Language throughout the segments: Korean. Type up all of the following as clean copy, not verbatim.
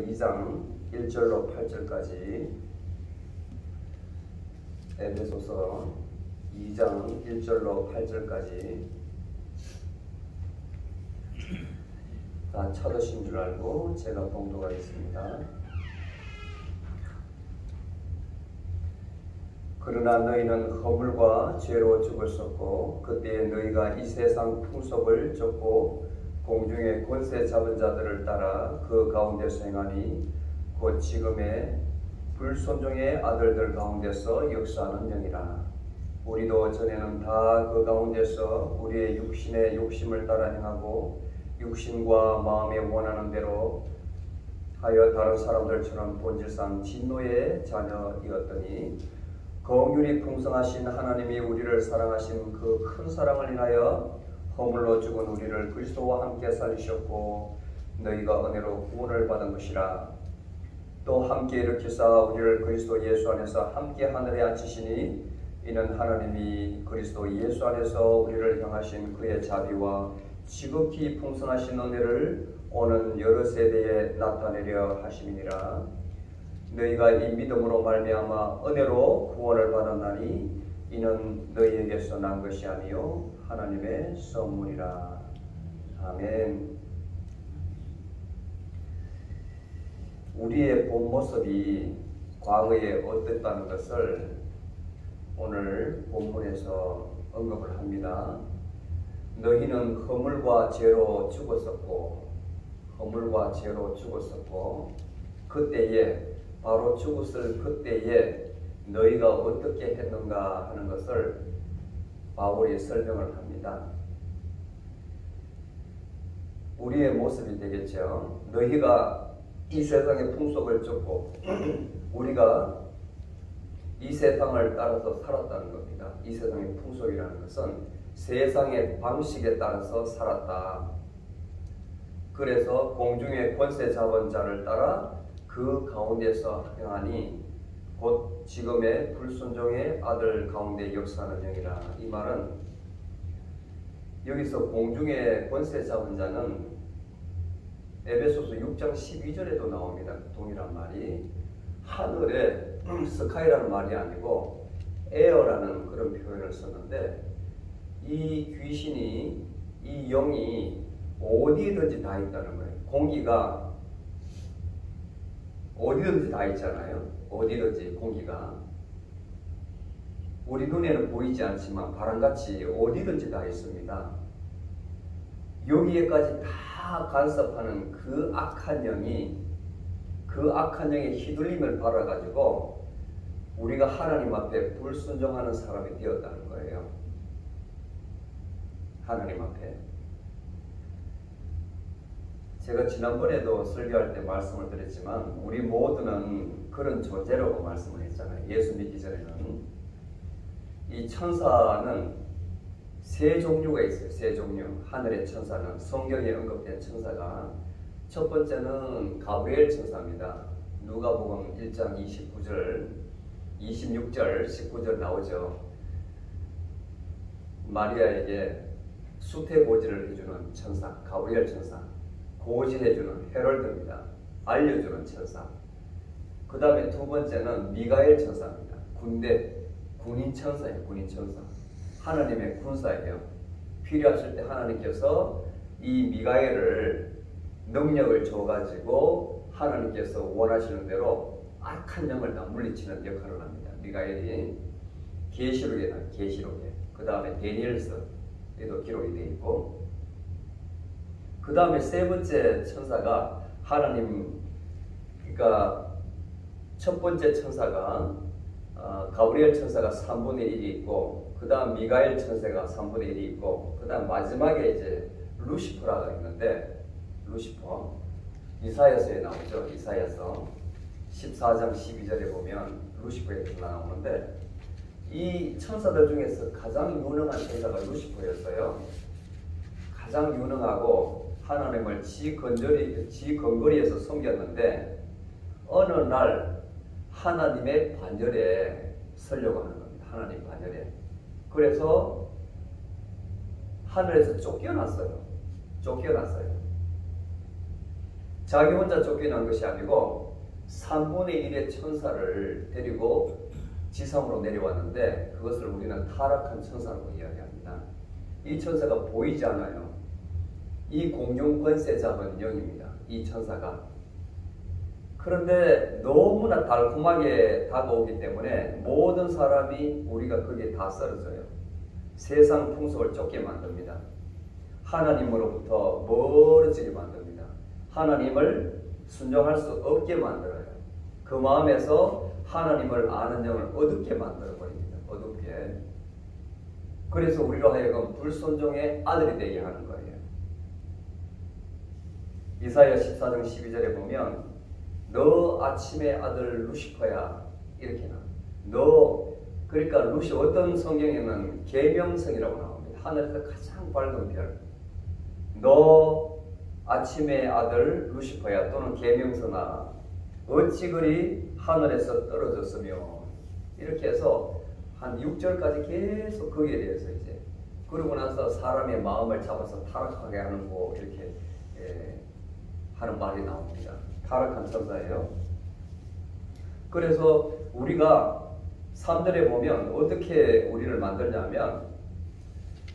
2장 1절로 8절까지 에베소서 2장 1절로 8절까지 다 찾으신 줄 알고 제가 봉독하겠습니다. 그러나 너희는 허물과 죄로 죽었었고 그때에 너희가 이 세상 풍속을 쫓고 공중의 권세 잡은 자들을 따라 그 가운데서 행하니 곧 지금의 불순종의 아들들 가운데서 역사하는 영이라. 우리도 전에는 다 그 가운데서 우리의 육신의 욕심을 따라 행하고 육신과 마음에 원하는 대로 하여 다른 사람들처럼 본질상 진노의 자녀이었더니 긍휼이 풍성하신 하나님이 우리를 사랑하신 그 큰 사랑을 인하여 허물로 죽은 우리를 그리스도와 함께 살리셨고 너희가 은혜로 구원을 받은 것이라. 또 함께 일으키사 우리를 그리스도 예수 안에서 함께 하늘에 앉히시니 이는 하나님이 그리스도 예수 안에서 우리를 향하신 그의 자비와 지극히 풍성하신 은혜를 오는 여러 세대에 나타내려 하심이니라. 너희가 이 믿음으로 말미암아 은혜로 구원을 받았나니 이는 너희에게서 난 것이 아니요 하나님의 선물이라. 아멘. 우리의 본 모습이 과거에 어땠다는 것을 오늘 본문에서 언급을 합니다. 너희는 허물과 죄로 죽었었고 그때에 바로 죽었을 그때에 너희가 어떻게 했는가 하는 것을 바울이 설명을 합니다. 우리의 모습이 되겠죠. 너희가 이 세상의 풍속을 쫓고 우리가 이 세상을 따라서 살았다는 겁니다. 이 세상의 풍속이라는 것은 세상의 방식에 따라서 살았다. 그래서 공중의 권세 잡은 자를 따라 그 가운데서 행하니 곧 지금의 불순종의 아들 가운데 역사하는 영이라. 이 말은 여기서 공중의 권세 잡은 자는 에베소서 6장 12절에도 나옵니다. 동일한 말이 하늘에 스카이라는 말이 아니고 에어라는 그런 표현을 썼는데 이 귀신이 이 영이 어디든지 다 있다는 거예요. 공기가 어디든지 다 있잖아요. 어디든지 공기가 우리 눈에는 보이지 않지만 바람같이 어디든지 다 있습니다. 여기에까지 다 간섭하는 그 악한 영의 휘둘림을 받아가지고 우리가 하나님 앞에 불순종하는 사람이 되었다는 거예요. 하나님 앞에. 제가 지난번에도 설교할 때 말씀을 드렸지만 우리 모두는 그런 존재라고 말씀을 했잖아요. 예수 믿기 전에는. 이 천사는 세 종류가 있어요. 세 종류. 하늘의 천사는 성경에 언급된 천사가 첫 번째는 가브리엘 천사입니다. 누가복음 1장 26절 19절 나오죠. 마리아에게 수태고지를 해주는 천사 가브리엘 천사. 고지해주는 헤럴드입니다. 알려주는 천사. 그 다음에 두 번째는 미가엘 천사입니다. 군인 천사예요. 군인 천사. 하나님의 군사예요. 필요하실 때 하나님께서 이 미가엘을 능력을 줘가지고 하나님께서 원하시는 대로 악한 영을 다 물리치는 역할을 합니다. 미가엘이 계시록에 그 다음에 데니엘서에도 기록이 되어 있고 그 다음에 세 번째 천사가 그러니까 첫 번째 천사가 가브리엘 천사가 3분의 1이 있고 그 다음 미가엘 천사가 3분의 1이 있고 그 다음 마지막에 이제 루시퍼라가 있는데 루시퍼 이사야서에 나오죠. 이사야서 14장 12절에 보면 루시퍼에 나오는데 이 천사들 중에서 가장 유능한 천사가 루시퍼였어요. 가장 유능하고 하나님을 지 근거리에서 섬겼는데 어느 날 하나님의 반열에 서려고 하는 겁니다. 하나님 반열에. 그래서 하늘에서 쫓겨났어요. 자기 혼자 쫓겨난 것이 아니고 3분의 1의 천사를 데리고 지상으로 내려왔는데 그것을 우리는 타락한 천사라고 이야기합니다. 이 천사가 보이지 않아요. 이 공중 권세 잡은 영입니다. 이 천사가. 그런데 너무나 달콤하게 다가오기 때문에 모든 사람이 우리가 거기에 다 썰어져요. 세상 풍속을 쫓게 만듭니다. 하나님으로부터 멀어지게 만듭니다. 하나님을 순종할 수 없게 만들어요. 그 마음에서 하나님을 아는 영을 어둡게 만들어 버립니다. 어둡게. 그래서 우리로 하여금 불순종의 아들이 되게 하는 거예요. 이사야 14장 12절에 보면 너 아침의 아들 루시퍼야 이렇게 나와요. 너 그러니까 루시 어떤 성경에는 계명성이라고 나옵니다. 하늘에서 가장 밝은 별. 너 아침의 아들 루시퍼야 또는 계명서나 어찌 그리 하늘에서 떨어졌으며 이렇게 해서 한 6절까지 계속 거기에 대해서 이제 그러고 나서 사람의 마음을 잡아서 타락하게 하는 거 이렇게 하는 말이 나옵니다. 타락한 천사예요. 그래서 우리가 3절에 보면 어떻게 우리를 만들냐면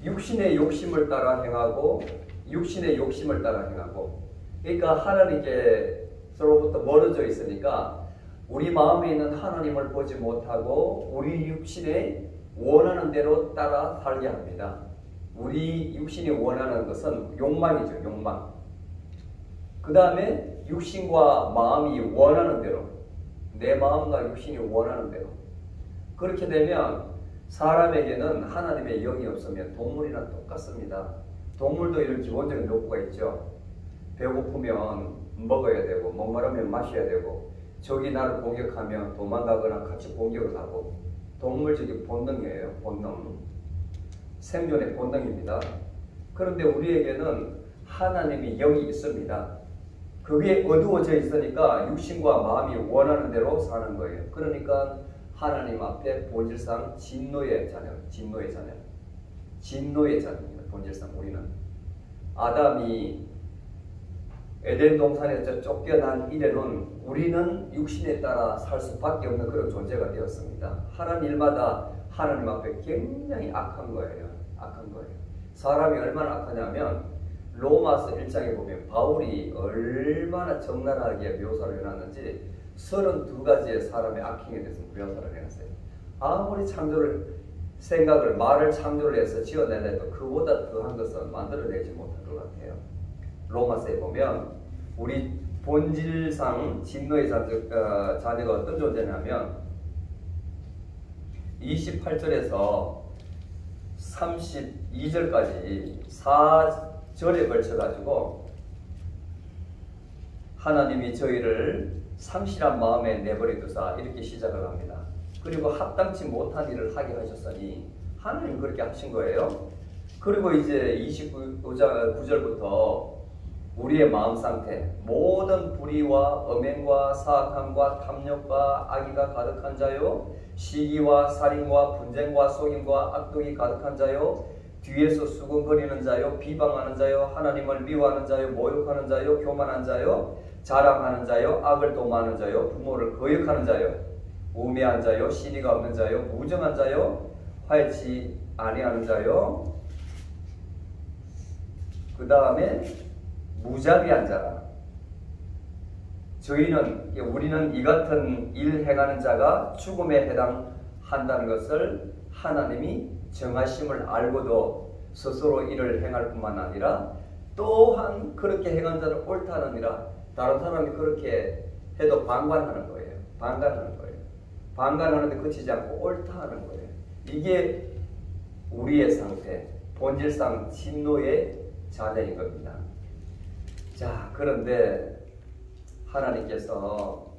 육신의 욕심을 따라 행하고 육신의 욕심을 따라 행하고 그러니까 하나님께서로부터 멀어져 있으니까 우리 마음에 있는 하나님을 보지 못하고 우리 육신에 원하는 대로 따라 살게 합니다. 우리 육신이 원하는 것은 욕망이죠. 욕망. 그 다음에 육신과 마음이 원하는 대로 내 마음과 육신이 원하는 대로 그렇게 되면 사람에게는 하나님의 영이 없으면 동물이랑 똑같습니다. 동물도 이런 기본적인 욕구가 있죠. 배고프면 먹어야 되고 목마르면 마셔야 되고 적이 나를 공격하면 도망가거나 같이 공격을 하고 동물적인 본능이에요. 본능. 생존의 본능입니다. 그런데 우리에게는 하나님의 영이 있습니다. 그게 어두워져 있으니까 육신과 마음이 원하는 대로 사는 거예요. 그러니까 하나님 앞에 본질상 진노의 자녀, 진노의 자녀, 진노의 자녀입니다. 본질상 우리는 아담이 에덴 동산에서 쫓겨난 이래는 우리는 육신에 따라 살 수밖에 없는 그런 존재가 되었습니다. 하는 일마다 하나님 앞에 굉장히 악한 거예요. 악한 거예요. 사람이 얼마나 악하냐면 로마서 1장에 보면 바울이 얼마나 적나라하게 묘사를 해놨는지 32가지의 사람의 악행에 대해서 묘사를 해놨어요. 아무리 창조를 생각을 말을 창조를 해서 지어내도 그보다 더한 것은 만들어내지 못할 것 같아요. 로마서에 보면 우리 본질상 진노의 자녀가 어떤 존재냐면 28절에서 32절까지 4절에 걸쳐가지고 하나님이 저희를 상실한 마음에 내버려두사 이렇게 시작을 합니다. 그리고 합당치 못한 일을 하게 하셨으니 하나님 그렇게 하신 거예요. 그리고 이제 29절부터 우리의 마음 상태 모든 불의와 음행과 사악함과 탐욕과 악의가 가득한 자요 시기와 살인과 분쟁과 속임과 악독이 가득한 자요 뒤에서 수군거리는 자요 비방하는 자요 하나님을 미워하는 자요 모욕하는 자요 교만한 자요 자랑하는 자요 악을 도모하는 자요 부모를 거역하는 자요 우매한 자요 신의가 없는 자요 무정한 자요 화해치 아니하는 자요 그 다음에 무자비한 자라. 우리는 이 같은 일 행하는 자가 죽음에 해당한다는 것을 하나님이 정하심을 알고도 스스로 이를 행할 뿐만 아니라 또한 그렇게 행한 자는 옳다느니라. 다른 사람이 그렇게 해도 방관하는 거예요. 방관하는 거예요. 방관하는데 그치지 않고 옳다 하는 거예요. 이게 우리의 상태, 본질상 진노의 자녀인 겁니다. 자, 그런데 하나님께서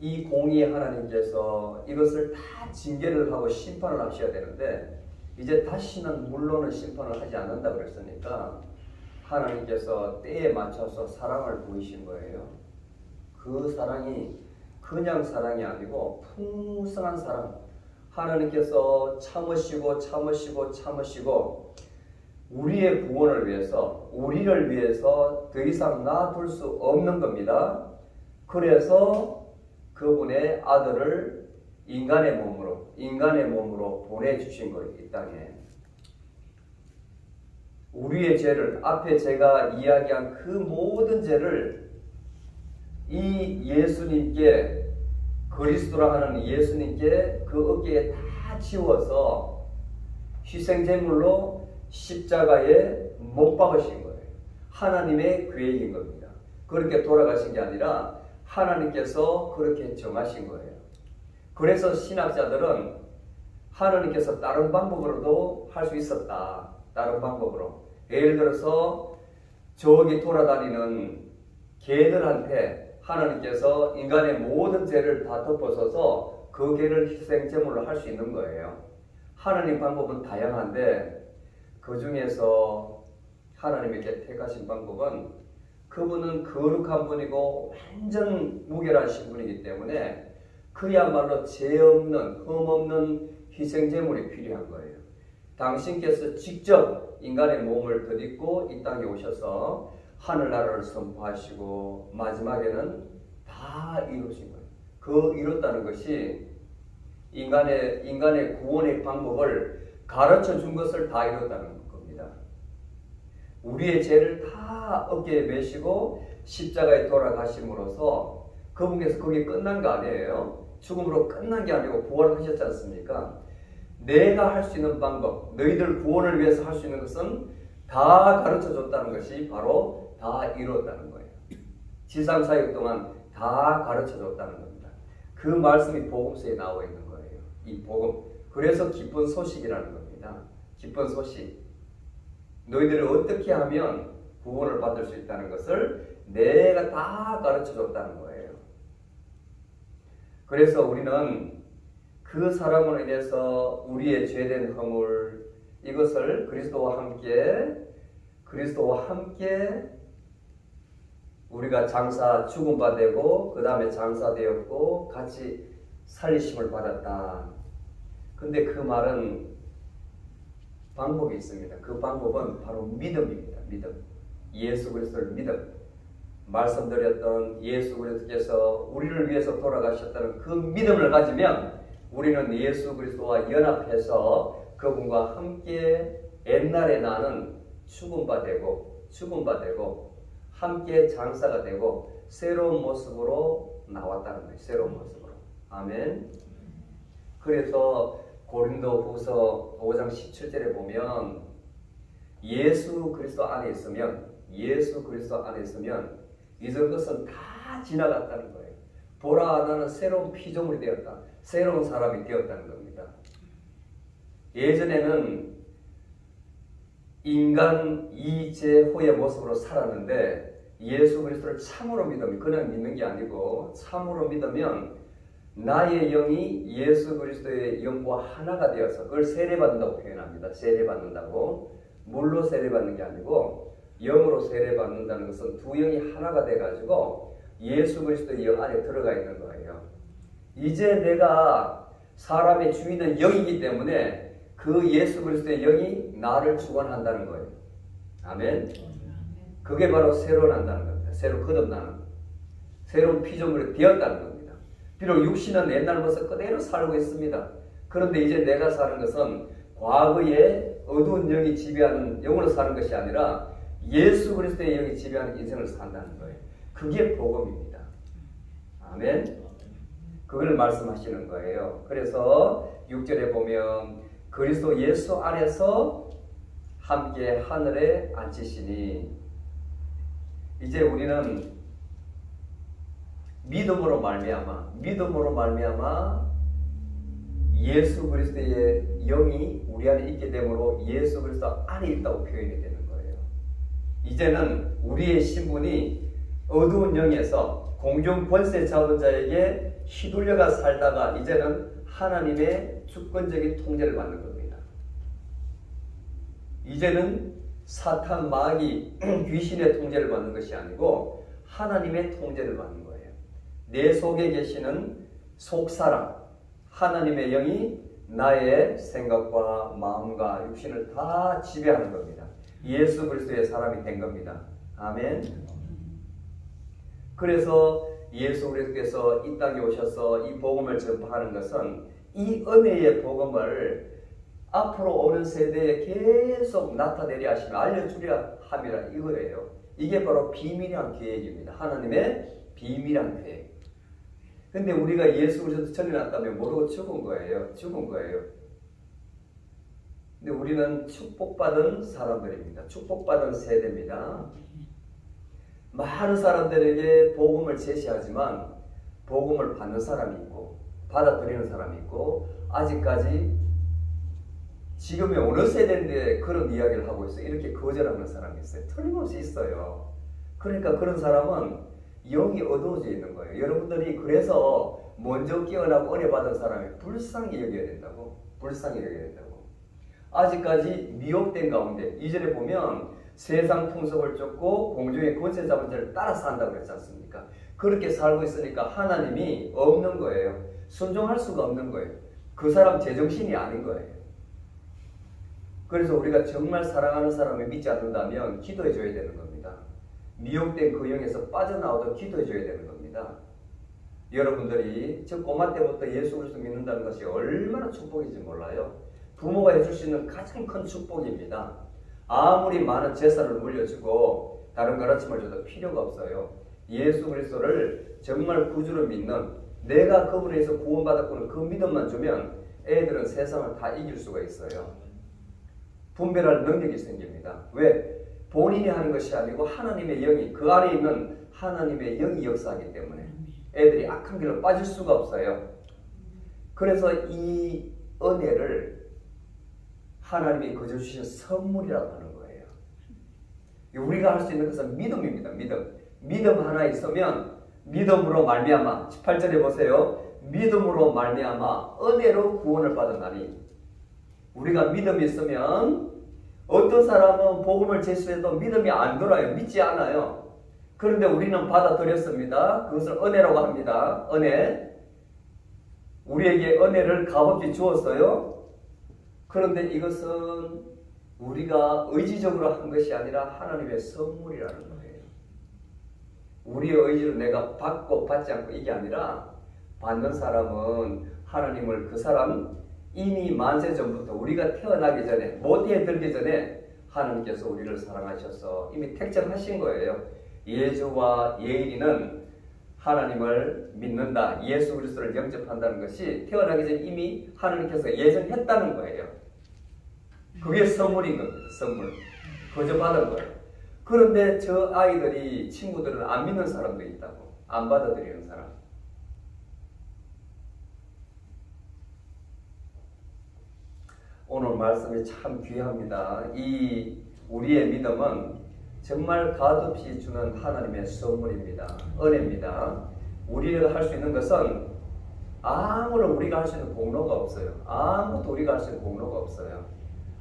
이 공의의 하나님께서 이것을 다 징계를 하고 심판을 하셔야 되는데 이제 다시는 물론은 심판을 하지 않는다 그랬으니까 하나님께서 때에 맞춰서 사랑을 보이신 거예요. 그 사랑이 그냥 사랑이 아니고 풍성한 사랑. 하나님께서 참으시고 우리의 구원을 위해서, 우리를 위해서 더 이상 놔둘 수 없는 겁니다. 그래서 그분의 아들을 인간의 몸으로 보내주신 거예요. 이 땅에. 우리의 죄를, 앞에 제가 이야기한 그 모든 죄를 이 예수님께, 그리스도라 하는 예수님께 그 어깨에 다 지워서 희생제물로 십자가에 못 박으신 거예요. 하나님의 계획인 겁니다. 그렇게 돌아가신 게 아니라 하나님께서 그렇게 정하신 거예요. 그래서 신학자들은 하나님께서 다른 방법으로도 할 수 있었다. 다른 방법으로. 예를 들어서 저기 돌아다니는 개들한테 하나님께서 인간의 모든 죄를 다 덮어서서 그 개를 희생제물로 할 수 있는 거예요. 하나님 방법은 다양한데 그 중에서 하나님에게 택하신 방법은 그분은 거룩한 분이고 완전 무결하신 분이기 때문에 그야말로 죄 없는, 흠 없는 희생제물이 필요한 거예요. 당신께서 직접 인간의 몸을 덧입고 이 땅에 오셔서 하늘나라를 선포하시고 마지막에는 다 이루신 거예요. 그 이뤘다는 것이 인간의 구원의 방법을 가르쳐 준 것을 다 이뤘다는 겁니다. 우리의 죄를 다 어깨에 메시고 십자가에 돌아가심으로써 그분께서 거기 끝난 거 아니에요. 죽음으로 끝난 게 아니고 부활하셨지 않습니까? 내가 할 수 있는 방법, 너희들 구원을 위해서 할 수 있는 것은 다 가르쳐 줬다는 것이 바로 다 이루었다는 거예요. 지상 사역 동안 다 가르쳐 줬다는 겁니다. 그 말씀이 복음서에 나와 있는 거예요. 이 복음. 그래서 기쁜 소식이라는 겁니다. 기쁜 소식. 너희들이 어떻게 하면 구원을 받을 수 있다는 것을 내가 다 가르쳐 줬다는 거예요. 그래서 우리는 그 사람으로 인해서 우리의 죄된 허물, 이것을 그리스도와 함께 우리가 죽음바 되고 그 다음에 장사되었고 같이 살리심을 받았다. 근데 그 말은 방법이 있습니다. 그 방법은 바로 믿음입니다. 믿음. 예수 그리스도를 믿음. 말씀드렸던 예수 그리스도께서 우리를 위해서 돌아가셨다는 그 믿음을 가지면 우리는 예수 그리스도와 연합해서 그분과 함께 옛날에 나는 죽음바 되고 함께 장사가 되고 새로운 모습으로 나왔다는 거예요. 새로운 모습으로. 아멘. 그래서 고린도후서 5장 17절에 보면 예수 그리스도 안에 있으면 이전 것은 다 지나갔다는 거예요. 보라, 나는 새로운 피조물이 되었다. 새로운 사람이 되었다는 겁니다. 예전에는 인간 이제후의 모습으로 살았는데 예수 그리스도를 참으로 믿으면, 그냥 믿는 게 아니고 참으로 믿으면 나의 영이 예수 그리스도의 영과 하나가 되어서, 그걸 세례받는다고 표현합니다. 세례받는다고. 물로 세례받는 게 아니고 영으로 세례받는다는 것은 두 영이 하나가 돼가지고 예수 그리스도의 영 안에 들어가 있는 거예요. 이제 내가 사람의 주인은 영이기 때문에 그 예수 그리스도의 영이 나를 주관한다는 거예요. 아멘. 그게 바로 새로 난다는 겁니다. 새로 거듭나는, 새로운 피조물이 되었다는 겁니다. 비록 육신은 옛날 모습 그대로 살고 있습니다. 그런데 이제 내가 사는 것은 과거의 어두운 영이 지배하는 영으로 사는 것이 아니라 예수 그리스도의 영이 지배하는 인생을 산다는 거예요. 그게 복음입니다. 아멘. 그걸 말씀하시는 거예요. 그래서 6절에 보면 그리스도 예수 안에서 함께 하늘에 앉히시니, 이제 우리는 믿음으로 말미암아 예수 그리스도의 영이 우리 안에 있게 되므로 예수 그리스도 안에 있다고 표현이 되는 거예요. 이제는 우리의 신분이 어두운 영에서 공중 권세 잡은 자에게 휘둘려가 살다가 이제는 하나님의 주권적인 통제를 받는 겁니다. 이제는 사탄, 마귀, 귀신의 통제를 받는 것이 아니고 하나님의 통제를 받는 거예요. 내 속에 계시는 속사람, 하나님의 영이 나의 생각과 마음과 육신을 다 지배하는 겁니다. 예수 그리스도의 사람이 된 겁니다. 아멘. 그래서 예수 그리스도께서 이 땅에 오셔서 이 복음을 전파하는 것은 이 은혜의 복음을 앞으로 오는 세대에 계속 나타내려 하시며 알려주려 함이라 이거예요. 이게 바로 비밀한 계획입니다. 하나님의 비밀한 계획. 근데 우리가 예수 그리스도 전해놨다면 모르고 죽은 거예요. 죽은 거예요. 근데 우리는 축복받은 사람들입니다. 축복받은 세대입니다. 많은 사람들에게 복음을 제시하지만 복음을 받는 사람이 있고 받아들이는 사람이 있고 아직까지 지금의 어느 세대인데 그런 이야기를 하고 있어요. 이렇게 거절하는 사람이 있어요. 틀림없이 있어요. 그러니까 그런 사람은 영이 어두워져 있는 거예요. 여러분들이 그래서 먼저 깨어나고 은혜 받은 사람이 불쌍히 여겨야 된다고. 불쌍히 여겨야 된다고. 아직까지 미혹된 가운데 이전에 보면 세상 풍속을 쫓고 공중의 권세 잡은 자를 따라 산다고 그랬지 않습니까? 그렇게 살고 있으니까 하나님이 없는 거예요. 순종할 수가 없는 거예요. 그 사람 제정신이 아닌 거예요. 그래서 우리가 정말 사랑하는 사람을 믿지 않는다면 기도해 줘야 되는 겁니다. 미혹된 그 영에서 빠져나오도록 기도해 줘야 되는 겁니다. 여러분들이 저 꼬마 때부터 예수 그리스도 믿는다는 것이 얼마나 축복인지 몰라요. 부모가 해줄 수 있는 가장 큰 축복입니다. 아무리 많은 재산을 물려주고 다른 가르침을 줘도 필요가 없어요. 예수 그리스도를 정말 구주로 믿는 내가 그분에서 구원받았고는 그 믿음만 주면 애들은 세상을 다 이길 수가 있어요. 분별할 능력이 생깁니다. 왜? 본인이 하는 것이 아니고 하나님의 영이 그 안에 있는 하나님의 영이 역사하기 때문에 애들이 악한 길로 빠질 수가 없어요. 그래서 이 은혜를 하나님이 거저 주신 선물이라고 하는 거예요. 우리가 할 수 있는 것은 믿음입니다. 믿음. 믿음 하나 있으면 믿음으로 말미암아 18절에 보세요. 믿음으로 말미암아 은혜로 구원을 받았나니 우리가 믿음이 있으면 어떤 사람은 복음을 제시해도 믿음이 안 돌아요. 믿지 않아요. 그런데 우리는 받아들였습니다. 그것을 은혜라고 합니다. 은혜. 우리에게 은혜를 값없이 주었어요. 그런데 이것은 우리가 의지적으로 한 것이 아니라 하나님의 선물이라는 거예요. 우리의 의지로 내가 받고 받지 않고 이게 아니라 받는 사람은 하나님을 그 사람 이미 만세 전부터 우리가 태어나기 전에 모태에 들기 전에 하나님께서 우리를 사랑하셔서 이미 택정하신 거예요. 예주와 예일이는 하나님을 믿는다. 예수 그리스도를 영접한다는 것이 태어나기 전에 이미 하나님께서 예정했다는 거예요. 그게 선물인 겁니다. 선물. 거저 받은 거예요. 그런데 저 아이들이 친구들은 안 믿는 사람도 있다고. 안 받아들이는 사람. 오늘 말씀이 참 귀합니다. 이 우리의 믿음은 정말 값없이 주는 하나님의 선물입니다. 은혜입니다. 우리가 할 수 있는 것은 아무런 우리가 할 수 있는 공로가 없어요. 아무것도 우리가 할 수 있는 공로가 없어요.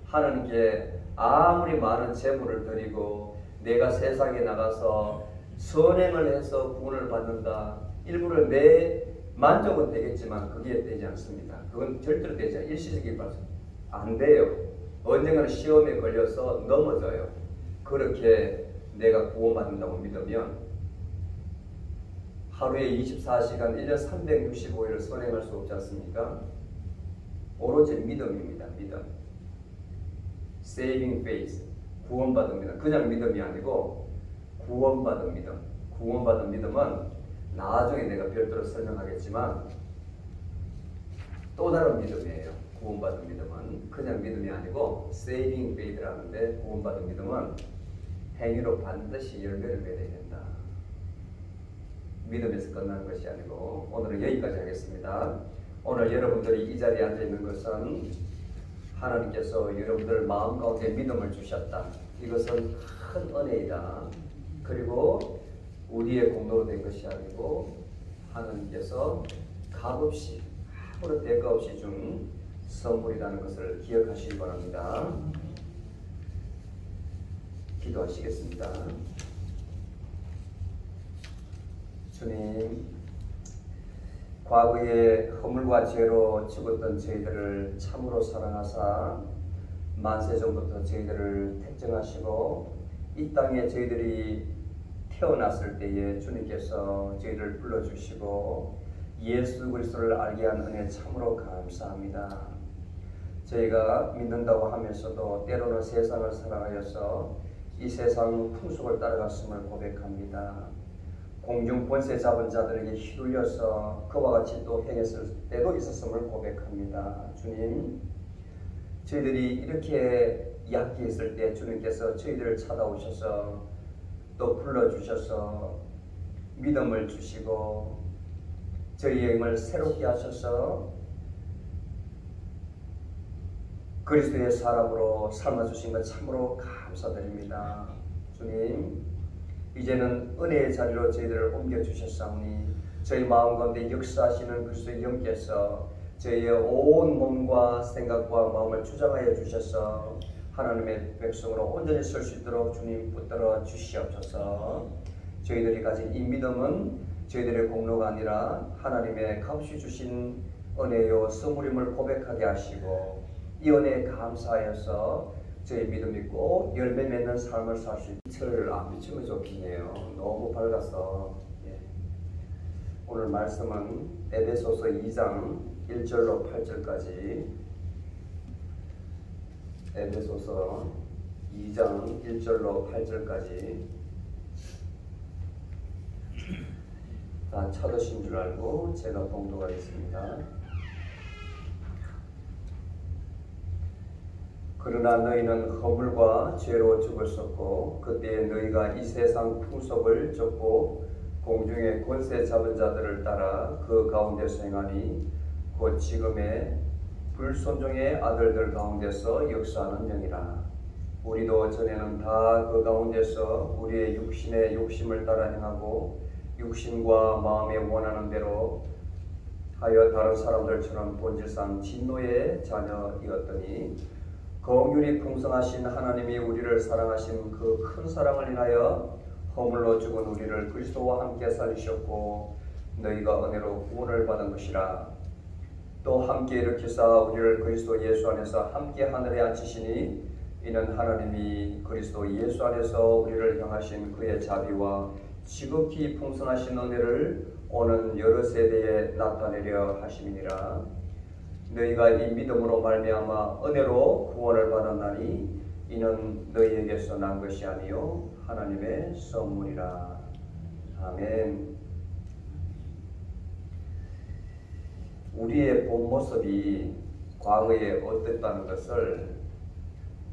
하나님께 아무리 많은 재물을 드리고 내가 세상에 나가서 선행을 해서 구원을 받는다. 일부러 내 만족은 되겠지만 그게 되지 않습니다. 그건 절대로 되지 않아요. 일시적인 발전. 안 돼요. 언젠가는 시험에 걸려서 넘어져요. 그렇게 내가 구원받는다고 믿으면 하루에 24시간 1년 365일을 선행할 수 없지 않습니까? 오로지 믿음입니다. 믿음. Saving faith. 구원받은 믿음. 그냥 믿음이 아니고 구원받은 믿음. 구원받은 믿음은 나중에 내가 별도로 설명하겠지만 또 다른 믿음이에요. 구원받은 믿음은 그냥 믿음이 아니고 saving faith라는데 구원받은 믿음은 행위로 반드시 열매를 맺어야 된다. 믿음에서 끝나는 것이 아니고 오늘은 여기까지 하겠습니다. 오늘 여러분들이 이 자리에 앉아 있는 것은 하나님께서 여러분들 마음 가운데 믿음을 주셨다. 이것은 큰 은혜이다. 그리고 우리의 공로로 된 것이 아니고 하나님께서 값없이 아무런 대가 없이 준 선물이라는 것을 기억하시기 바랍니다. 기도하시겠습니다. 주님, 과거에 허물과 죄로 죽었던 저희들을 참으로 사랑하사 만세 전부터 저희들을 택정하시고 이 땅에 저희들이 태어났을 때에 주님께서 저희를 불러주시고 예수 그리스도를 알게 한 은혜 참으로 감사합니다. 저희가 믿는다고 하면서도 때로는 세상을 사랑하여서 이 세상 풍속을 따라갔음을 고백합니다. 공중 권세 잡은 자들에게 휘둘려서 그와 같이 또 행했을 때도 있었음을 고백합니다. 주님, 저희들이 이렇게 약해있을 때 주님께서 저희들을 찾아오셔서 또 불러주셔서 믿음을 주시고 저희의 영을 새롭게 하셔서 그리스도의 사람으로 삶아주신 것 참으로 감사드립니다. 주님, 이제는 은혜의 자리로 저희들을 옮겨주셨사오니 저희 마음 가운데 역사하시는 그리스도의 영께서 저희의 온 몸과 생각과 마음을 주장하여 주셔서 하나님의 백성으로 온전히 설 수 있도록 주님 붙들어 주시옵소서. 저희들이 가진 이 믿음은 저희들의 공로가 아니라 하나님의 값이 주신 은혜요 선물임을 고백하게 하시고 이 은혜에 감사하여서 저희 믿음이 꼭 열매 맺는 삶을 살 수 있도록 빛을 안 비추면 좋겠네요. 너무 밝아서. 오늘 말씀은 에베소서 2장 1절로 8절까지 에베소서 2장 1절로 8절까지 다 찾으신 줄 알고 제가 봉독하겠습니다. 그러나 너희는 허물과 죄로 죽었었고 그때에 너희가 이 세상 풍속을 쫓고 공중의 권세 잡은 자들을 따라 그 가운데서 행하니 곧 지금의 불순종의 아들들 가운데서 역사하는 영이라. 우리도 전에는 다 그 가운데서 우리의 육신의 욕심을 따라 행하고 육신과 마음에 원하는 대로 하여 다른 사람들처럼 본질상 진노의 자녀이었더니 긍휼이 풍성하신 하나님이 우리를 사랑하신 그 큰 사랑을 인하여 허물로 죽은 우리를 그리스도와 함께 살리셨고 너희가 은혜로 구원을 받은 것이라. 또 함께 일으키사 우리를 그리스도 예수 안에서 함께 하늘에 앉히시니 이는 하나님이 그리스도 예수 안에서 우리를 향하신 그의 자비와 지극히 풍성하신 은혜를 오는 여러 세대에 나타내려 하심이니라. 너희가 이 믿음으로 말미암아 은혜로 구원을 받았나니 이는 너희에게서 난 것이 아니요 하나님의 선물이라. 아멘. 우리의 본 모습이 과거에 어땠다는 것을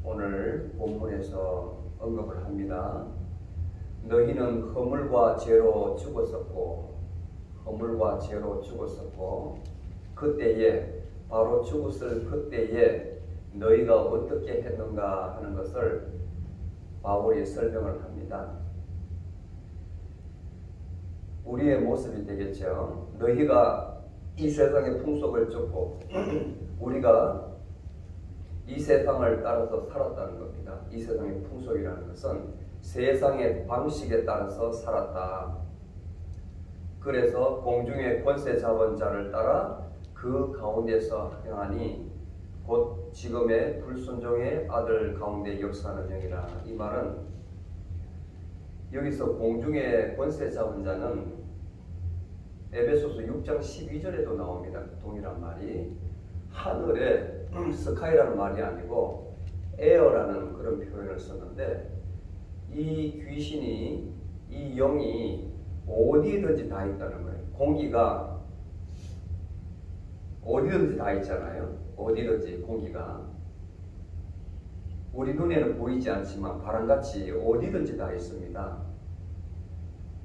오늘 본문에서 언급을 합니다. 너희는 허물과 죄로 죽었었고 그때에 바로 죽었을 그때에 너희가 어떻게 했는가 하는 것을 바울이 설명을 합니다. 우리의 모습이 되겠죠. 너희가 이 세상의 풍속을 쫓고 우리가 이 세상을 따라서 살았다는 겁니다. 이 세상의 풍속이라는 것은 세상의 방식에 따라서 살았다. 그래서 공중의 권세 잡은 자를 따라 그 가운데서 행하니 곧 지금의 불순종의 아들 가운데 역사하는 영이라. 이 말은 여기서 공중의 권세 잡은 자는 에베소서 6장 12절에도 나옵니다. 동일한 말이 하늘에 스카이라는 말이 아니고 에어라는 그런 표현을 썼는데 이 귀신이 이 영이 어디든지 다 있다는 거예요. 공기가 어디든지 다 있잖아요. 어디든지 공기가 우리 눈에는 보이지 않지만 바람같이 어디든지 다 있습니다.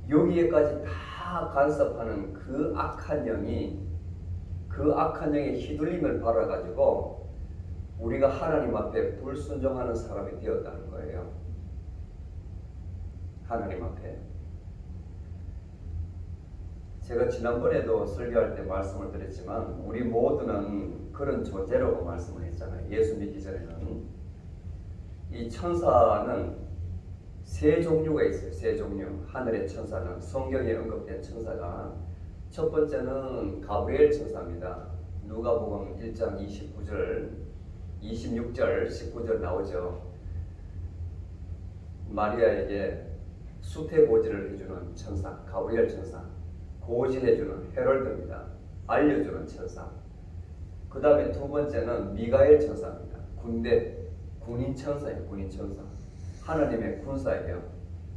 여기에까지 다 간섭하는 그 악한 영의 휘둘림을 받아가지고 우리가 하나님 앞에 불순종하는 사람이 되었다는 거예요. 하나님 앞에. 제가 지난번에도 설교할 때 말씀을 드렸지만 우리 모두는 그런 존재라고 말씀을 했잖아요. 예수 믿기 전에는. 이 천사는 세 종류가 있어요. 세 종류. 하늘의 천사는 성경에 언급된 천사가 첫 번째는 가브리엘 천사입니다. 누가복음 1장 29절 26절, 19절 나오죠. 마리아에게 수태고지를 해주는 천사, 가브리엘 천사, 고지해주는 헤럴드입니다. 알려주는 천사. 그 다음에 두 번째는 미가엘 천사입니다. 군인 천사예요. 군인 천사. 하나님의 군사예요.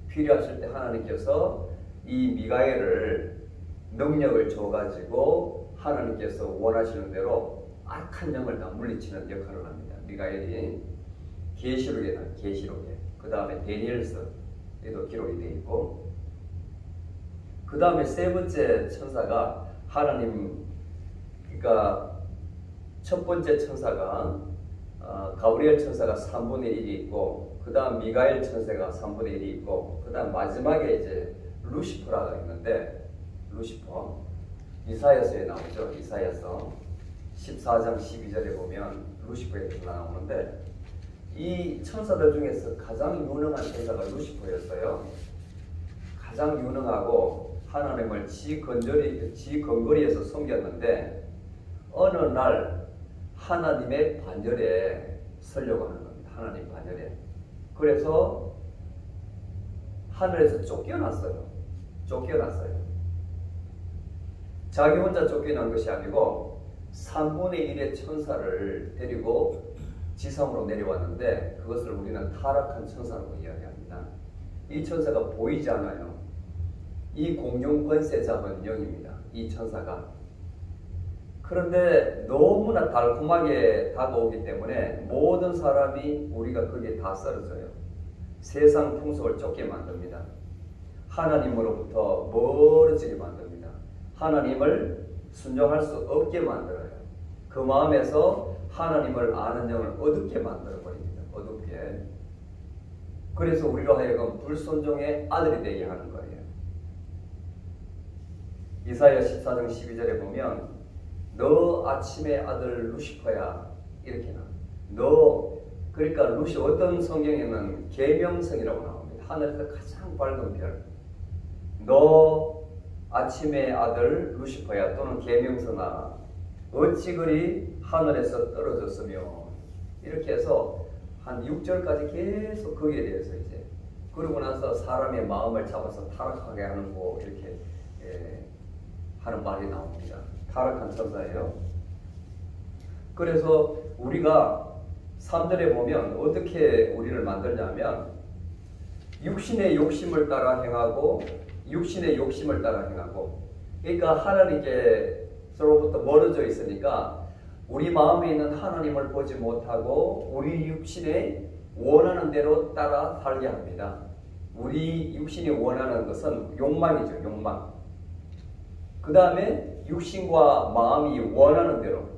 필요하실 때 하나님께서 이 미가엘을 능력을 줘가지고 하나님께서 원하시는 대로 악한 영을 다 물리치는 역할을 합니다. 미가엘이 계시록에는 계시록에, 그 다음에 데니엘서에도 기록이 되어 있고, 그 다음에 세 번째 천사가 하나님, 그러니까 첫 번째 천사가 가브리엘 천사가 3분의 1이 있고, 그 다음 미가엘 천사가 3분의 1이 있고, 그 다음 마지막에 이제 루시퍼라가 있는데, 루시퍼 이사야서에 나오죠. 이사야서 14장 12절에 보면 루시퍼에 나오는데, 이 천사들 중에서 가장 유능한 천사가 루시퍼였어요. 가장 유능하고 하나님을 지 근거리에서 섬겼는데, 어느 날 하나님의 반열에 서려고 하는 겁니다. 하나님 반열에. 그래서 하늘에서 쫓겨났어요. 자기 혼자 쫓겨난 것이 아니고 3분의 1의 천사를 데리고 지상으로 내려왔는데, 그것을 우리는 타락한 천사라고 이야기합니다. 이 천사가 보이지 않아요. 이 공중 권세 잡은 영입니다. 이 천사가. 그런데 너무나 달콤하게 다가오기 때문에 모든 사람이 우리가 거기에 다 쓰러져요. 세상 풍속을 쫓게 만듭니다. 하나님으로부터 멀어지게 만듭니다. 하나님을 순종할 수 없게 만들어요. 그 마음에서 하나님을 아는 영을 어둡게 만들어버립니다. 어둡게. 그래서 우리로 하여금 불순종의 아들이 되게 하는 거예요. 이사야 14장 12절에 보면 너 아침의 아들 루시퍼야, 이렇게 나와요. 그러니까 어떤 성경에는 계명성이라고 나옵니다. 하늘에서 가장 밝은 별. 너 아침의 아들 루시퍼야, 또는 계명성아, 어찌 그리 하늘에서 떨어졌으며, 이렇게 해서 한 6절까지 계속 거기에 대해서 이제, 그러고 나서 사람의 마음을 잡아서 타락하게 하는 거, 이렇게 하는 말이 나옵니다. 타락한 천사예요. 그래서 우리가 3절에 보면 어떻게 우리를 만들냐면, 육신의 욕심을 따라 행하고, 그러니까 하나님께서로부터 멀어져 있으니까 우리 마음에 있는 하나님을 보지 못하고 우리 육신의 원하는 대로 따라 살게 합니다. 우리 육신이 원하는 것은 욕망이죠. 욕망. 그 다음에 육신과 마음이 원하는 대로,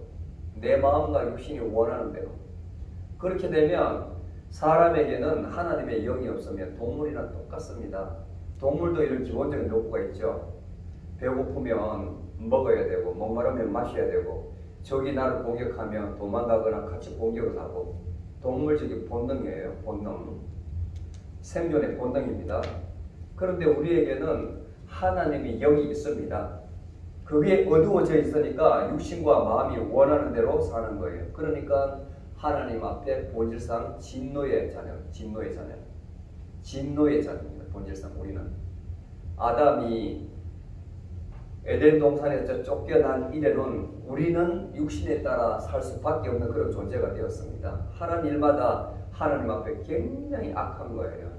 내 마음과 육신이 원하는 대로, 그렇게 되면 사람에게는 하나님의 영이 없으면 동물이랑 똑같습니다. 동물도 이런 기본적인 욕구가 있죠. 배고프면 먹어야 되고, 목마르면 마셔야 되고, 적이 나를 공격하면 도망가거나 같이 공격을 하고, 동물적인 본능이에요. 본능. 생존의 본능입니다. 그런데 우리에게는 하나님의 영이 있습니다. 그게 어두워져 있으니까 육신과 마음이 원하는 대로 사는 거예요. 그러니까 하나님 앞에 본질상 진노의 자녀입니다. 본질상 우리는. 아담이 에덴 동산에서 쫓겨난 이래는 우리는 육신에 따라 살 수밖에 없는 그런 존재가 되었습니다. 하는 일마다 하나님 앞에 굉장히 악한 거예요.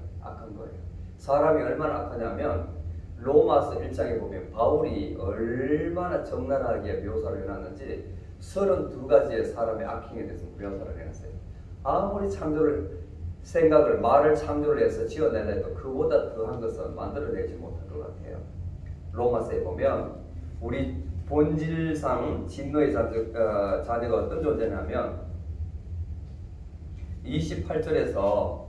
사람이 얼마나 악하냐면 로마서 1장에 보면 바울이 얼마나 적나라하게 묘사를 해놨는지 32가지의 사람의 악행에 대해서 묘사를 해놨어요. 아무리 말을 창조를 해서 지어내려도 그보다 더한 것은 만들어내지 못할 것 같아요. 로마서에 보면 우리 본질상 진노의 자녀가 어떤 존재냐면 28절에서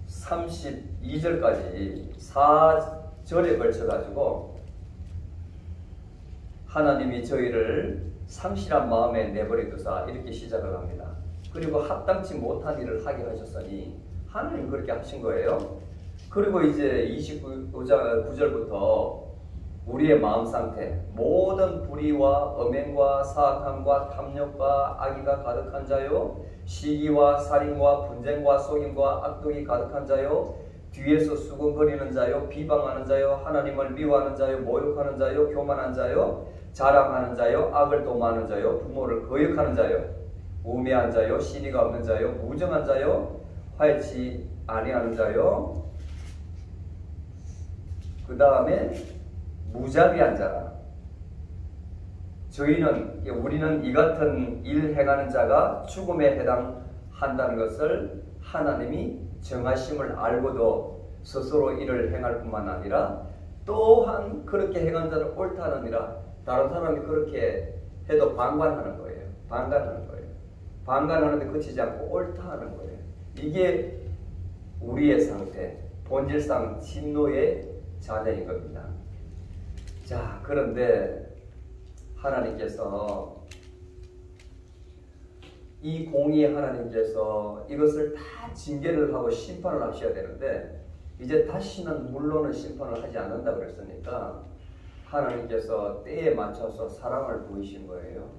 32절까지 4절에 걸쳐가지고 하나님이 저희를 상실한 마음에 내버려두사 이렇게 시작을 합니다. 그리고 합당치 못한 일을 하게 하셨으니 하나님 그렇게 하신 거예요. 그리고 이제 29장 9절부터 우리의 마음 상태, 모든 불의와 음행과 사악함과 탐욕과 악의가 가득한 자요, 시기와 살인과 분쟁과 속임과 악독이 가득한 자요, 뒤에서 수군거리는 자요, 비방하는 자요, 하나님을 미워하는 자요, 모욕하는 자요, 교만한 자요, 자랑하는 자요, 악을 도모하는 자요, 부모를 거역하는 자요, 우매한 자요, 신의가 없는 자요, 무정한 자요, 화해치 아니하는 자요, 그 다음에 무자비한 자라. 우리는 이 같은 일 행하는 자가 죽음에 해당한다는 것을 하나님이 정하심을 알고도 스스로 이를 행할 뿐만 아니라 또한 그렇게 행한 자는 옳다느니라. 다른 사람이 그렇게 해도 방관하는 거예요. 방관하는 거예요. 방관하는데 그치지 않고 옳다 하는 거예요. 이게 우리의 상태, 본질상 진노의 자녀인 겁니다. 자, 그런데 하나님께서 이 공의의 하나님께서 이것을 다 징계를 하고 심판을 하셔야 되는데 이제 다시는 물론은 심판을 하지 않는다 그랬으니까 하나님께서 때에 맞춰서 사랑을 보이신 거예요.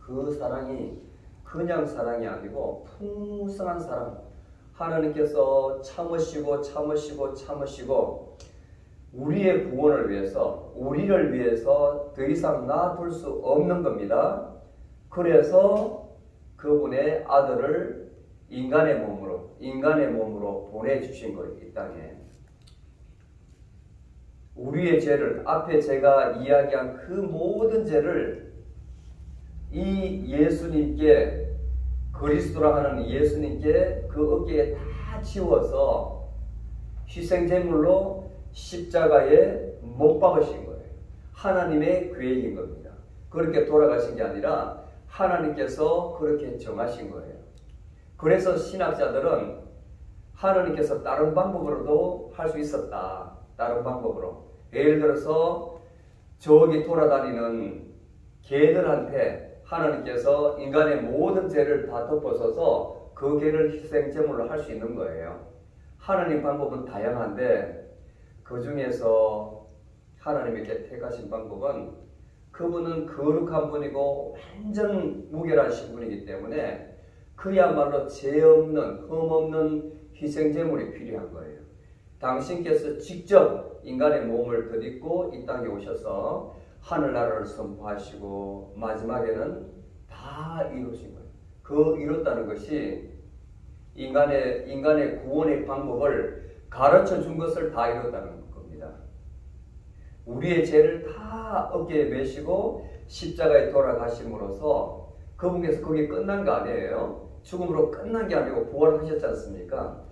그 사랑이 그냥 사랑이 아니고 풍성한 사랑. 하나님께서 참으시고 우리의 구원을 위해서, 우리를 위해서 더 이상 놔둘 수 없는 겁니다. 그래서 그분의 아들을 인간의 몸으로 보내주신 거예요. 이 땅에. 우리의 죄를, 앞에 제가 이야기한 그 모든 죄를 이 예수님께, 그리스도라 하는 예수님께 그 어깨에 다 지워서 희생제물로 십자가에 못 박으신 거예요. 하나님의 계획인 겁니다. 그렇게 돌아가신 게 아니라 하나님께서 그렇게 정하신 거예요. 그래서 신학자들은 하나님께서 다른 방법으로도 할 수 있었다. 다른 방법으로. 예를 들어서 저기 돌아다니는 개들한테 하나님께서 인간의 모든 죄를 다 덮어서서 그 개를 희생제물로 할 수 있는 거예요. 하나님 방법은 다양한데 그 중에서 하나님에게 택하신 방법은 그분은 거룩한 분이고 완전 무결하신 분이기 때문에 그야말로 죄 없는, 흠 없는 희생제물이 필요한 거예요. 당신께서 직접 인간의 몸을 덧입고 이 땅에 오셔서 하늘나라를 선포하시고 마지막에는 다 이루신 거예요. 그 이뤘다는 것이 인간의 구원의 방법을 가르쳐 준 것을 다 이뤘다는 겁니다. 우리의 죄를 다 어깨에 메시고 십자가에 돌아가심으로써 그분께서 거기에 끝난 거 아니에요. 죽음으로 끝난 게 아니고 부활하셨지 않습니까?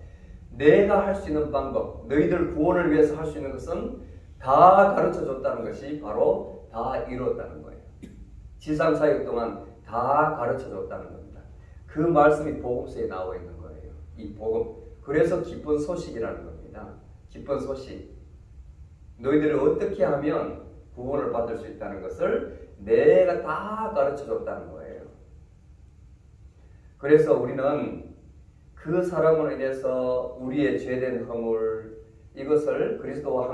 내가 할 수 있는 방법, 너희들 구원을 위해서 할 수 있는 것은 다 가르쳐 줬다는 것이 바로 다 이뤘다는 거예요. 지상사역 동안 다 가르쳐 줬다는 겁니다. 그 말씀이 복음서에 나와 있는 거예요. 이 복음. 그래서 기쁜 소식이라는 겁니다. 기쁜 소식. 너희들이 어떻게 하면 구원을 받을 수 있다는 것을 내가 다 가르쳐 줬다는 거예요. 그래서 우리는 그 사랑으로 인해서 우리의 죄된 허물 이것을 그리스도와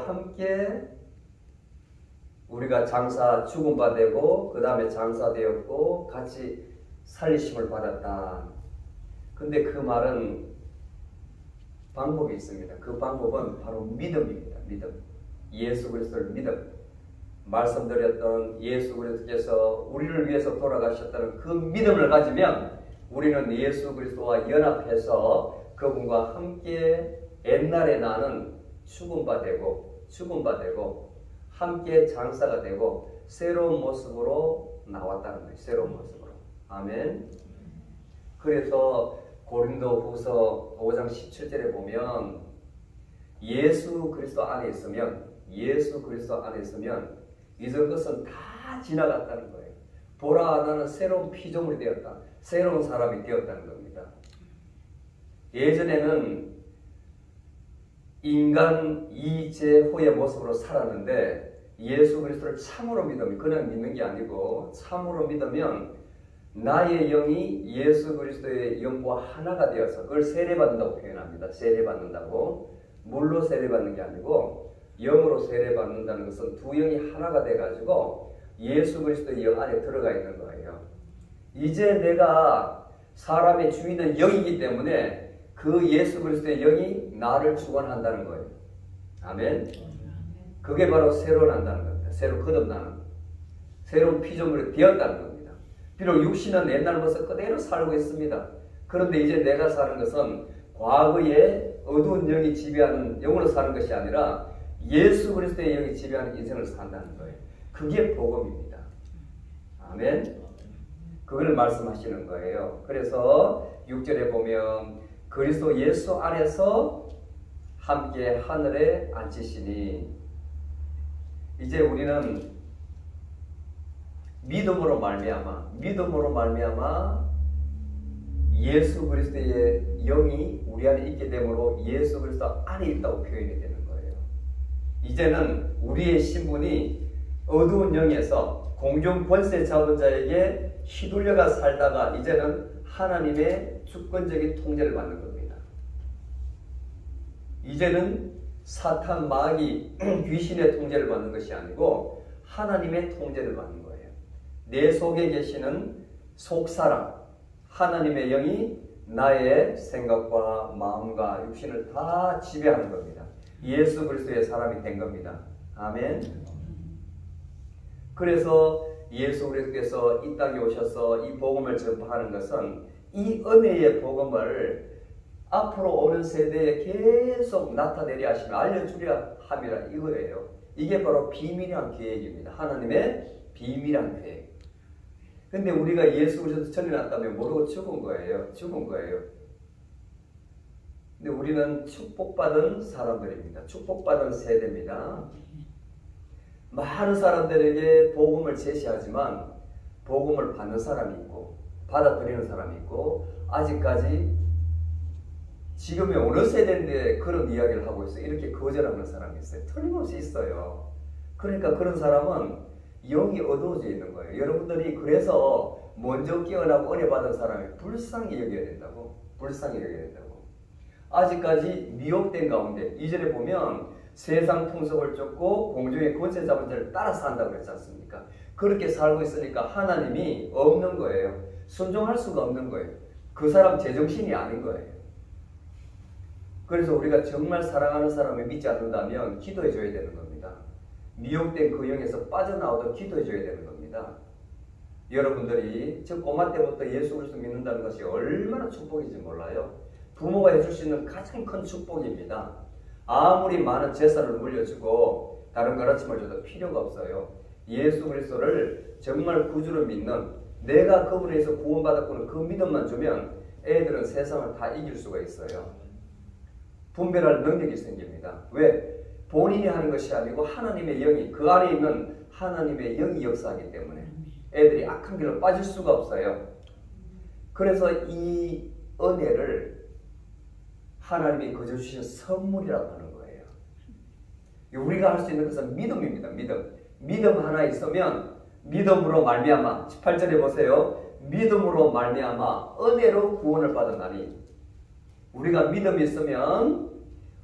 함께 우리가 죽은 바 되고 그 다음에 장사되었고 같이 살리심을 받았다. 근데 그 말은 방법이 있습니다. 그 방법은 바로 믿음입니다. 믿음. 예수 그리스도를 믿음. 말씀드렸던 예수 그리스도께서 우리를 위해서 돌아가셨다는 그 믿음을 가지면 우리는 예수 그리스도와 연합해서 그분과 함께 옛날에 나는 죽은 바 되고 함께 장사가 되고 새로운 모습으로 나왔다는 거예요. 새로운 모습으로. 아멘. 그래서 고린도후서 5장 17절에 보면 예수 그리스도 안에 있으면 이전 것은 다 지나갔다는 거예요. 보라 나는 새로운 피조물이 되었다. 새로운 사람이 되었다는 겁니다. 예전에는 인간 이제후의 모습으로 살았는데 예수 그리스도를 참으로 믿으면 그냥 믿는 게 아니고 참으로 믿으면 나의 영이 예수 그리스도의 영과 하나가 되어서 그걸 세례받는다고 표현합니다. 세례받는다고. 물로 세례받는 게 아니고 영으로 세례받는다는 것은 두 영이 하나가 돼가지고 예수 그리스도의 영 안에 들어가 있는 거예요. 이제 내가 사람의 주인은 영이기 때문에 그 예수 그리스도의 영이 나를 주관한다는 거예요. 아멘. 그게 바로 새로 난다는 겁니다. 새로 거듭나는, 새로운 피조물이 되었다는 겁니다. 비록 육신은 옛날 모습 그대로 살고 있습니다. 그런데 이제 내가 사는 것은 과거의 어두운 영이 지배하는 영으로 사는 것이 아니라 예수 그리스도의 영이 지배하는 인생을 산다는 거예요. 그게 복음입니다. 아멘. 그걸 말씀하시는 거예요. 그래서 6절에 보면 그리스도 예수 안에서 함께 하늘에 앉히시니, 이제 우리는 믿음으로 말미암아 예수 그리스도의 영이 우리 안에 있게 되므로 예수 그리스도 안에 있다고 표현이 되는 거예요. 이제는 우리의 신분이 어두운 영에서 공중 권세 잡은 자에게 휘둘려가 살다가 이제는 하나님의 주권적인 통제를 받는 겁니다. 이제는 사탄, 마귀, 귀신의 통제를 받는 것이 아니고 하나님의 통제를 받는 거예요. 내 속에 계시는 속사람, 하나님의 영이 나의 생각과 마음과 육신을 다 지배하는 겁니다. 예수 그리스도의 사람이 된 겁니다. 아멘. 그래서 예수 그리스도께서 이 땅에 오셔서 이 복음을 전파하는 것은 이 은혜의 복음을 앞으로 오는 세대에 계속 나타내려 하시며 알려주려 함이라 이거예요. 이게 바로 비밀한 계획입니다. 하나님의 비밀한 계획. 근데 우리가 예수 그리스도 전해놨다면 모르고 죽은 거예요. 근데 우리는 축복받은 사람들입니다. 축복받은 세대입니다. 많은 사람들에게 복음을 제시하지만 복음을 받는 사람이 있고 받아들이는 사람이 있고, 아직까지 지금의 어느 세대인데 그런 이야기를 하고 있어요. 이렇게 거절하는 사람이 있어요. 틀림없이 있어요. 그러니까 그런 사람은 영이 어두워져 있는 거예요. 여러분들이 그래서 먼저 깨어나고 은혜 받은 사람이 불쌍히 여겨야 된다고. 아직까지 미혹된 가운데 2절에 보면 세상 풍속을 쫓고 공중의 권세 잡은 자를 따라 산다고 그랬지 않습니까? 그렇게 살고 있으니까 하나님이 없는 거예요. 순종할 수가 없는 거예요. 그 사람 제정신이 아닌 거예요. 그래서 우리가 정말 사랑하는 사람을 믿지 않는다면 기도해 줘야 되는 겁니다. 미혹된 그 영에서 빠져나오도록 기도해 줘야 되는 겁니다. 여러분들이 저 꼬마 때부터 예수 그리스도 믿는다는 것이 얼마나 축복인지 몰라요. 부모가 해줄 수 있는 가장 큰 축복입니다. 아무리 많은 재산을 물려주고 다른 가르침을 줘도 필요가 없어요. 예수 그리스도를 정말 구주로 믿는, 내가 그분에 의해서 구원받았구나 그 믿음만 주면 애들은 세상을 다 이길 수가 있어요. 분별할 능력이 생깁니다. 왜? 본인이 하는 것이 아니고 하나님의 영이, 그 안에 있는 하나님의 영이 역사하기 때문에 애들이 악한 길로 빠질 수가 없어요. 그래서 이 은혜를 하나님이 거저 주신 선물이라고 하는 거예요. 우리가 할 수 있는 것은 믿음입니다. 믿음 하나 있으면 믿음으로 말미암아, 18절에 보세요. 믿음으로 말미암아 은혜로 구원을 받았나니. 우리가 믿음이 있으면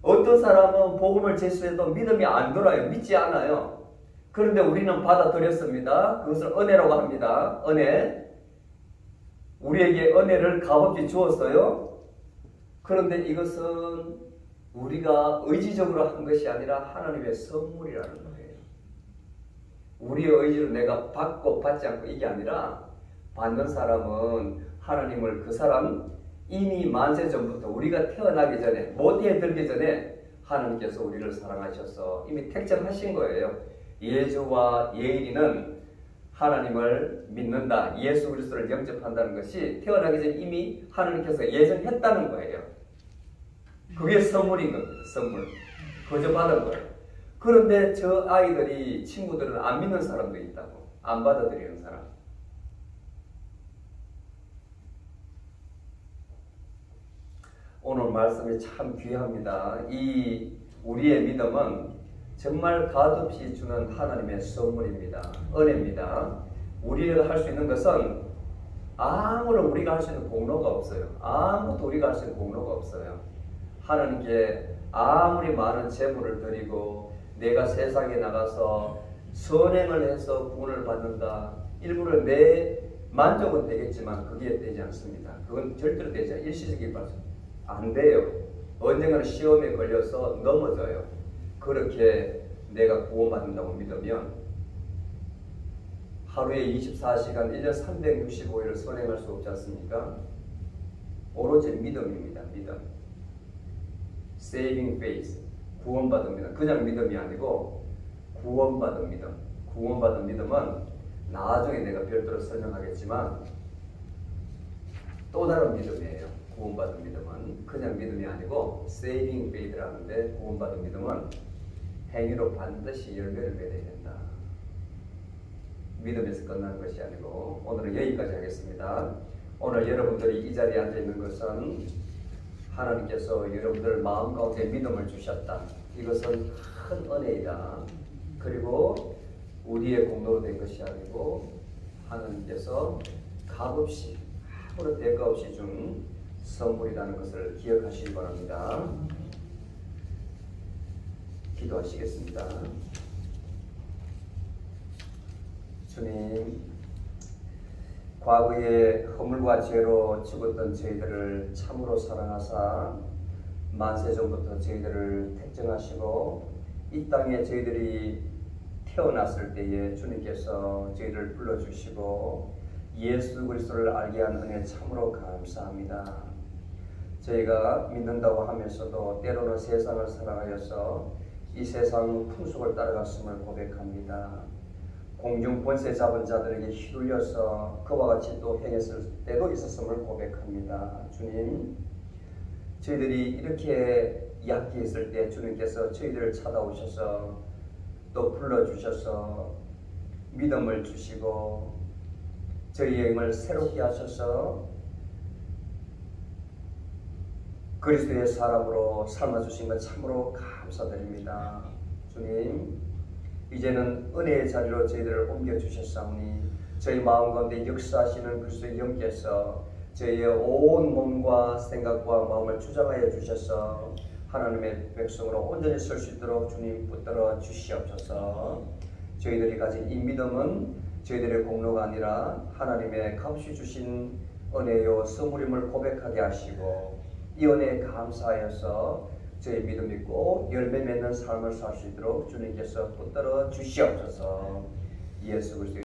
어떤 사람은 복음을 제시해도 믿음이 안 돌아요. 믿지 않아요. 그런데 우리는 받아들였습니다. 그것을 은혜라고 합니다. 은혜. 우리에게 은혜를 값없이 주었어요. 그런데 이것은 우리가 의지적으로 한 것이 아니라 하나님의 선물이라는 거예요. 우리의 의지로 내가 받고 받지 않고 이게 아니라, 받는 사람은 하나님을, 그 사람 이미 만세 전부터 우리가 태어나기 전에, 모태에 들기 전에 하나님께서 우리를 사랑하셔서 이미 택정하신 거예요. 예주와 예일이는 하나님을 믿는다, 예수 그리스도를 영접한다는 것이 태어나기 전에 이미 하나님께서 예정했다는 거예요. 그게 선물인 겁니다. 선물. 거저 받은 거예요. 그런데 저 아이들이, 친구들은 안 믿는 사람도 있다고. 안 받아들이는 사람. 오늘 말씀이 참 귀합니다. 이 우리의 믿음은 정말 값없이 주는 하나님의 선물입니다. 은혜입니다. 우리가 할 수 있는 것은 아무런 우리가 할 수 있는 공로가 없어요. 아무것도 우리가 할 수 있는 공로가 없어요. 하나님께 아무리 많은 재물을 드리고 내가 세상에 나가서 선행을 해서 구원을 받는다. 일부러 내 만족은 되겠지만 그게 되지 않습니다. 그건 절대로 되지 않아요. 일시적인 발전. 안 돼요. 언젠가는 시험에 걸려서 넘어져요. 그렇게 내가 구원받는다고 믿으면 하루에 24시간 1년 365일을 선행할 수 없지 않습니까? 오로지 믿음입니다. 믿음. Saving faith. 구원받은 믿음. 그냥 믿음이 아니고 구원받은 믿음. 구원받은 믿음은 나중에 내가 별도로 설명하겠지만 또 다른 믿음이에요. 구원받은 믿음은 그냥 믿음이 아니고 Saving faith라는데 구원받은 믿음은 행위로 반드시 열매를 맺어야 된다. 믿음에서 끝나는 것이 아니고 오늘은 여기까지 하겠습니다. 오늘 여러분들이 이 자리에 앉아 있는 것은 하나님께서 여러분들 마음 가운데 믿음을 주셨다. 이것은 큰 은혜이다. 그리고 우리의 공로로 된 것이 아니고 하나님께서 값없이 아무런 대가 없이 준 선물이라는 것을 기억하시기 바랍니다. 기도하시겠습니다. 주님, 과거에 허물과 죄로 죽었던 저희들을 참으로 사랑하사 만세전부터 저희들을 택정하시고 이 땅에 저희들이 태어났을 때에 주님께서 저희를 불러주시고 예수 그리스도를 알게 한 은혜 참으로 감사합니다. 저희가 믿는다고 하면서도 때로는 세상을 사랑하여서 이 세상 풍속을 따라갔음을 고백합니다. 공중 권세 잡은 자들에게 휘둘려서 그와 같이 또 행했을 때도 있었음을 고백합니다. 주님, 저희들이 이렇게 약해했을 때 주님께서 저희들을 찾아오셔서 또 불러주셔서 믿음을 주시고 저희의 힘을 새롭게 하셔서 그리스도의 사람으로 삶아주신 것 참으로 감사드립니다. 주님, 이제는 은혜의 자리로 저희들을 옮겨주셨사오니 저희 마음 가운데 역사하시는 그리스도의 영께서 저희의 온 몸과 생각과 마음을 주장하여 주셔서 하나님의 백성으로 온전히 설 수 있도록 주님 붙들어 주시옵소서. 저희들이 가진 이 믿음은 저희들의 공로가 아니라 하나님의 값이 주신 은혜요 선물임을 고백하게 하시고 이 은혜에 감사하여서 저희 믿음이 꼭 열매 맺는 삶을 살 수 있도록 주님께서 붙들어 주시옵소서. 예수 그리스도